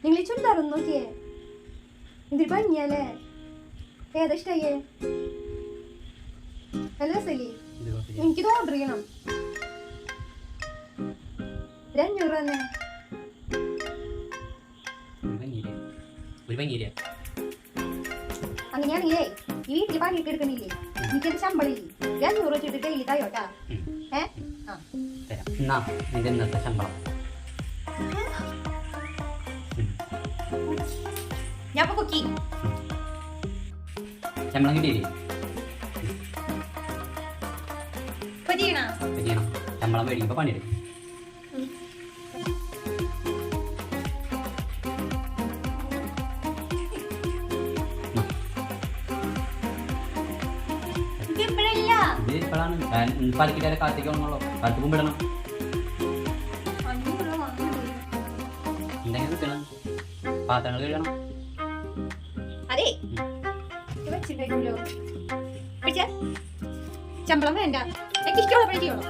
നിങ്ങൾ ഈ ചുരിദാർ നോക്കിയേ, എന്തൊരു ഭംഗിയല്ലേ. ഏതാ ഇഷ്ടായേ? നല്ല രസല്ലേ? എനിക്കിത് ഓർഡർ ചെയ്യണം. 500 തന്നെ. അങ്ങനെയാണെങ്കിലേ ഈ വീട്ടിൽ പണിയൊക്കെ എടുക്കണില്ലേ, എനിക്കത് ശമ്പളം ഇല്ലേ, 500 വെച്ചിട്ട് ഡെയിലി തായോട്ടാ. ഞാൻ കുക്കി ശമ്പളം കിട്ടിയില്ലേ? ശമ്പളം മേടിക്കുമ്പോ പണിയെടുക്കും. ഇത് ഇപ്പോഴാണ് പലിക്കിട്ടാലെ കാത്തേക്ക് വന്നോളൂ. കാലത്ത് മുമ്പിടണം. എന്തെങ്കിലും കിട്ടണം. പാത്രങ്ങൾ കഴുകണം. അതെ ശമ്പളം വേണ്ട, എനിക്ക് ഇഷ്ടമുള്ള പണിക്ക് വേണം.